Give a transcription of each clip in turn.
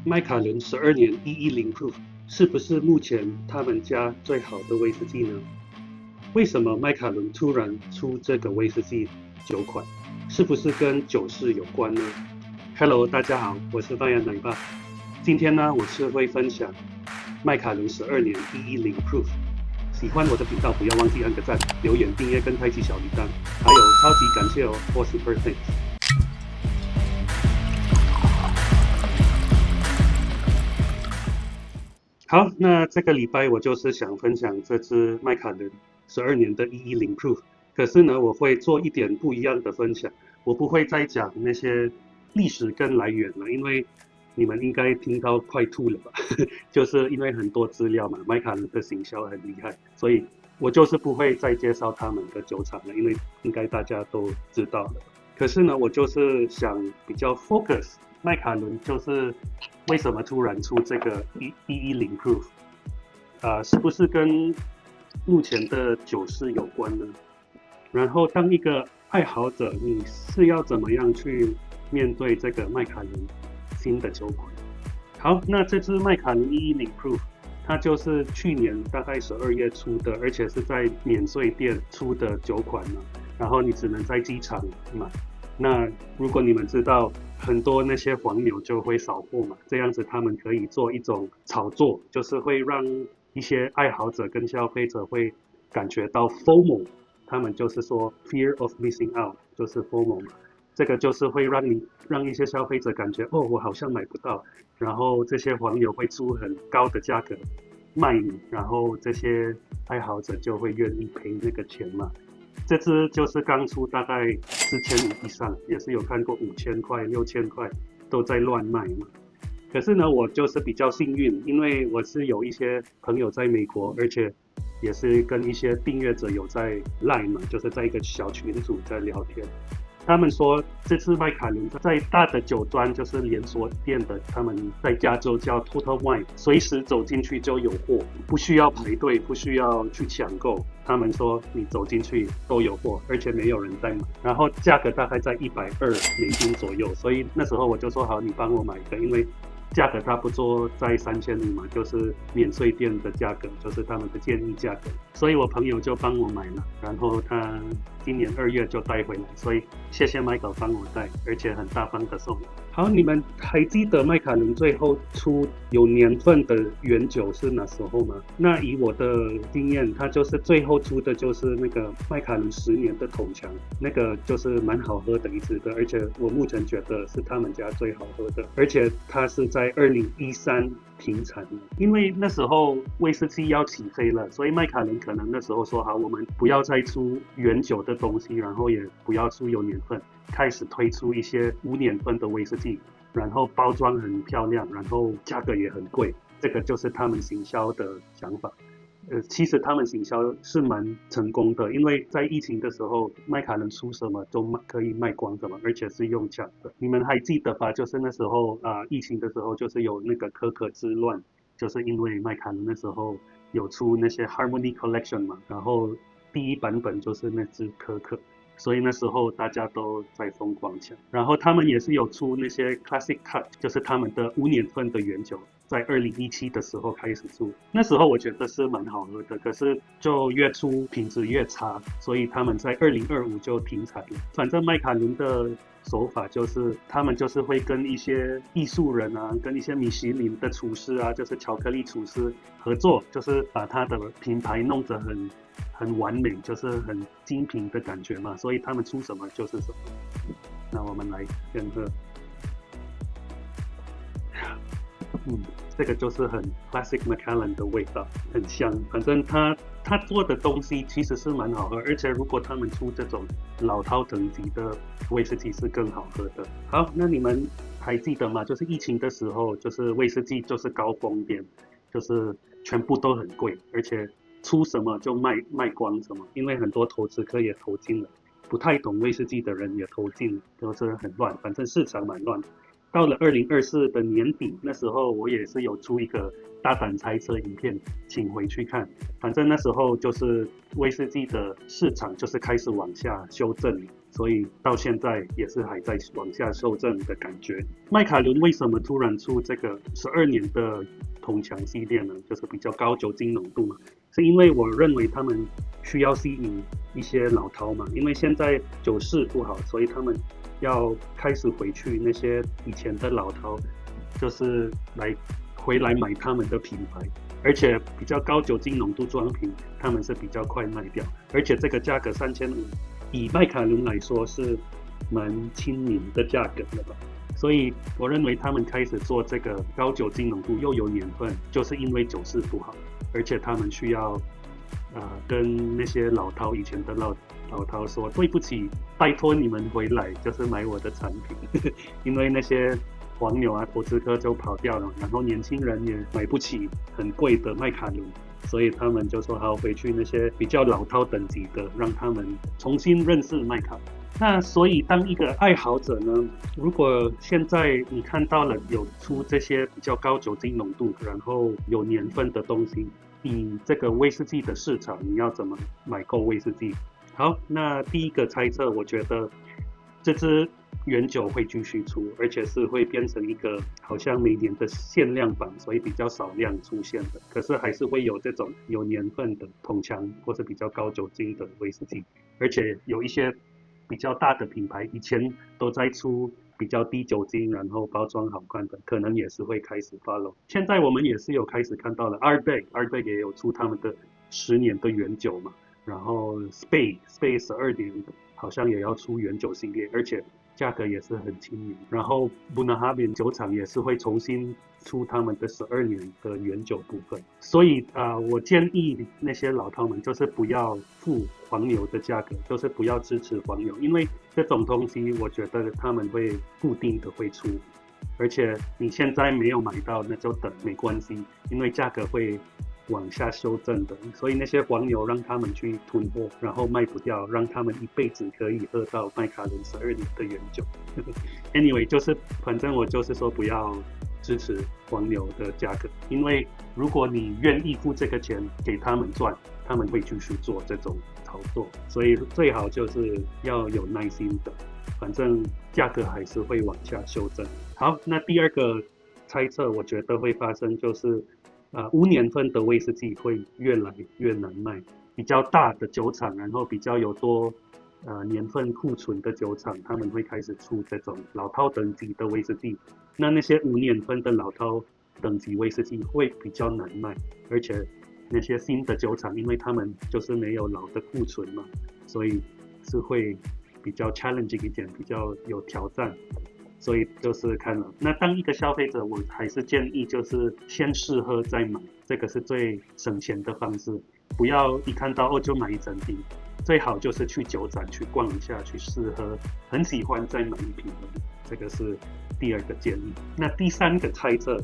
麦卡伦12年110 Proof 是不是目前他们家最好的威士忌呢？为什么麦卡伦突然出这个威士忌酒款？是不是跟酒市有关呢？Hello，大家好，我是范阳奶爸。今天呢，我是会分享麦卡伦12年110 Proof。喜欢我的频道，不要忘记按个赞、留言、订阅跟开启小铃铛，还有超级感谢哦，for super thanks。好，那这个礼拜我就是想分享这支麦卡伦12年的110 Proof。可是呢，我会做一点不一样的分享，我不会再讲那些历史跟来源了，因为你们应该听到快吐了吧？就是因为很多资料嘛，麦卡伦的行销很厉害，所以我就是不会再介绍他们的酒厂了，因为应该大家都知道了。可是呢，我就是想比较 focus 麦卡伦，就是为什么突然出这个110 proof，是不是跟目前的酒市有关呢？然后当一个爱好者，你是要怎么样去面对这个麦卡伦新的酒款？好，那这支麦卡伦110 proof，它就是去年大概12月出的，而且是在免税店出的酒款嘛。然后你只能在机场买。那如果你们知道，很多那些黄牛就会扫货嘛，这样子他们可以做一种炒作，就是会让一些爱好者跟消费者会感觉到 FOMO，他们就是说 fear of missing out，就是 FOMO 嘛。这个就是会让一些消费者感觉，哦，我好像买不到，然后这些黄牛会出很高的价格卖你，然后这些爱好者就会愿意赔那个钱嘛。这支就是刚出大概4500以上，也是有看过5000块、6000块都在乱卖嘛。可是呢，我就是比较幸运，因为我是有一些朋友在美国，而且也是跟一些订阅者有在 Line 嘛，就是在一个小群组在聊天。他们说这次麦卡伦在大的酒庄，就是连锁店的，他们在加州叫 Total Wine，随时走进去就有货，不需要排队，不需要去抢购。他们说你走进去都有货，而且没有人在买，然后价格大概在$120左右。所以那时候我就说好，你帮我买一个，因为价格差不多在3500嘛，就是免税店的价格，就是他们的建议价格。所以我朋友就帮我买了，然后他今年2月就带回来，所以谢谢 Michael 帮我带，而且很大方的送。好，你们还记得麦卡伦最后出有年份的原酒是哪时候吗？那以我的经验，它就是最后出的就是那个麦卡伦10年的桶强，那个就是蛮好喝的一支的，而且我目前觉得是他们家最好喝的，而且它是在2013停产了，因为那时候威士忌要起飞了，所以麦卡伦可能那时候说好，我们不要再出原酒的东西，然后也不要出有年份，开始推出一些无年份的威士忌，然后包装很漂亮，然后价格也很贵，这个就是他们行销的想法。其实他们行销是蛮成功的，因为在疫情的时候，麦卡伦出什么都可以卖光的嘛，而且是用抢的。你们还记得吧？就是那时候疫情的时候，就是有那个可可之乱，就是因为麦卡伦那时候有出那些 Harmony Collection 嘛，然后第一版本就是那只可可，所以那时候大家都在疯狂抢。然后他们也是有出那些 Classic Cut，就是他们的无年份的原酒，在2017的时候开始出，那时候我觉得是蛮好喝的，可是就越出品质越差，所以他们在2025就停产了。反正麦卡伦的手法就是他们就是会跟一些艺术人啊，跟一些米其林的厨师啊，就是巧克力厨师合作，就是把他的品牌弄得很完美，就是很精品的感觉嘛，所以他们出什么就是什么。那我们来先喝。这个就是很 classic Macallan 的味道，很香。反正他做的东西其实是蛮好喝，而且如果他们出这种老饕等级的威士忌是更好喝的。好，那你们还记得吗？就是疫情的时候，就是威士忌就是高峰点，就是全部都很贵，而且出什么就卖光什么，因为很多投资客也投进了，不太懂威士忌的人也投进，就是很乱，反正市场蛮乱。到了2024的年底，那时候我也是有出一个大胆猜测影片，请回去看。反正那时候就是威士忌的市场就是开始往下修正，所以到现在也是还在往下修正的感觉。麦卡伦为什么突然出这个12年的铜墙系列呢？就是比较高酒精浓度嘛，是因为我认为他们需要吸引一些老饕嘛，因为现在酒市不好，所以他们要开始回去那些以前的老饕，就是回来买他们的品牌，而且比较高酒精浓度装瓶，他们是比较快卖掉，而且这个价格3500，以麦卡伦来说是蛮亲民的价格了吧。所以我认为他们开始做这个高酒精浓度又有年份，就是因为酒市不好，而且他们需要跟那些老饕以前的老饕说对不起，拜托你们回来，就是买我的产品，因为那些黄牛啊、投资客就跑掉了，然后年轻人也买不起很贵的麦卡伦，所以他们就说好回去那些比较老饕等级的，让他们重新认识麦卡伦。那所以当一个爱好者呢，如果现在你看到了有出这些比较高酒精浓度，然后有年份的东西，以这个威士忌的市场，你要怎么买购威士忌？好，那第一个猜测，我觉得这支原酒会继续出，而且是会变成一个好像每年的限量版，所以比较少量出现的。可是还是会有这种有年份的铜墙或是比较高酒精的威士忌，而且有一些比较大的品牌以前都在出比较低酒精，然后包装好看的，可能也是会开始 follow。现在我们也是有开始看到了 Ardbeg 也有出他们的10年的原酒嘛，然后 Spade 12年好像也要出原酒系列，而且价格也是很亲民。然后 Bunnahabhain 酒厂也是会重新出他们的12年的原酒部分。所以我建议那些老饕们就是不要付黄牛的价格，就是不要支持黄牛，因为这种东西我觉得他们会固定的会出，而且你现在没有买到那就等没关系，因为价格会往下修正的，所以那些黄牛让他们去囤货，然后卖不掉，让他们一辈子可以喝到麦卡伦12年的原酒。Anyway， 就是反正我就是说不要支持黄牛的价格，因为如果你愿意付这个钱给他们赚，他们会继续做这种操作，所以最好就是要有耐心的，反正价格还是会往下修正。好，那第二个猜测我觉得会发生就是无年份的威士忌会越来越难卖，比较大的酒厂，然后比较有多年份库存的酒厂，他们会开始出这种老饕等级的威士忌。那些无年份的老饕等级威士忌会比较难卖，而且那些新的酒厂，因为他们就是没有老的库存嘛，所以是会比较 challenging 一点，比较有挑战。所以就是看了，那当一个消费者，我还是建议就是先试喝再买，这个是最省钱的方式。不要一看到就买一整瓶，最好就是去酒展去逛一下，去试喝，很喜欢再买一瓶。这个是第二个建议。那第三个猜测，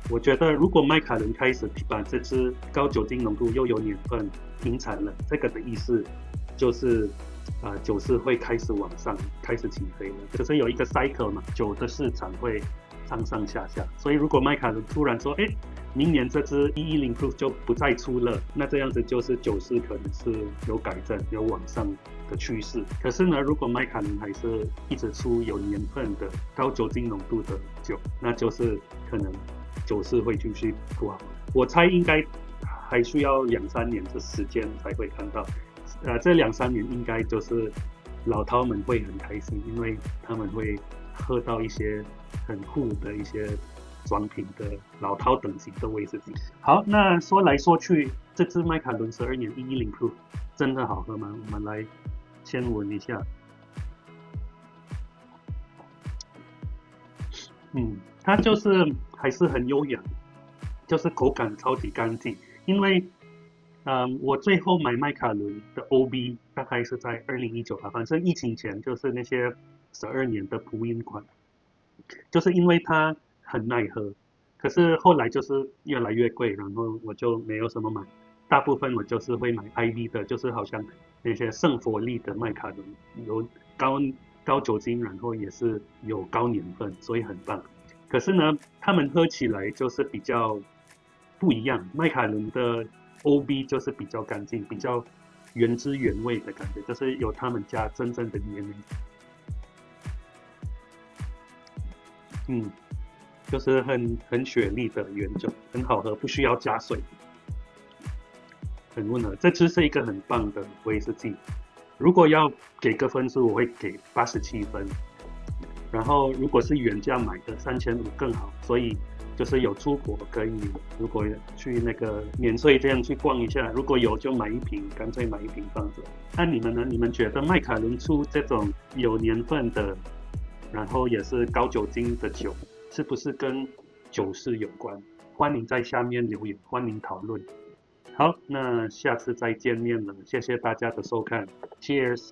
我觉得如果麦卡伦开始把这支高酒精浓度又有年份停产了，这个的意思就是酒市会开始往上，开始起飞了，就是有一个 cycle 嘛，酒的市场会上上下下。所以如果麦卡伦突然说，明年这支110 Proof 就不再出了，那这样子就是酒市可能是有改正、有往上的趋势。可是呢，如果麦卡伦还是一直出有年份的高酒精浓度的酒，那就是可能酒市会继续不好。我猜应该还需要2-3年的时间才会看到。这2-3年应该就是老饕们会很开心，因为他们会喝到一些很酷的一些装瓶的老饕等级的威士忌。好，那说来说去，这支麦卡伦12年110 Proof 真的好喝吗？我们来先闻一下。它就是还是很优雅，就是口感超级干净，因为我最后买麦卡伦的 OB 大概是在2019吧，反正疫情前就是那些12年的普饮款，就是因为它很耐喝，可是后来就是越来越贵，然后我就没有什么买，大部分我就是会买 IV 的，就是好像那些圣佛利的麦卡伦，有高酒精，然后也是有高年份，所以很棒。可是呢，他们喝起来就是比较不一样，麦卡伦的 OB 就是比较干净，比较原汁原味的感觉，就是有他们家真正的原味。就是很雪莉的原酒，很好喝，不需要加水，很温和。这支是一个很棒的威士忌。如果要给个分数，我会给87分。然后如果是原价买的3500更好，所以就是有出国可以，如果去那个免税这样去逛一下，如果有就买一瓶，干脆买一瓶放着。那你们呢？你们觉得麦卡伦出这种有年份的，然后也是高酒精的酒，是不是跟酒事有关？欢迎在下面留言，欢迎讨论。好，那下次再见面了，谢谢大家的收看，Cheers。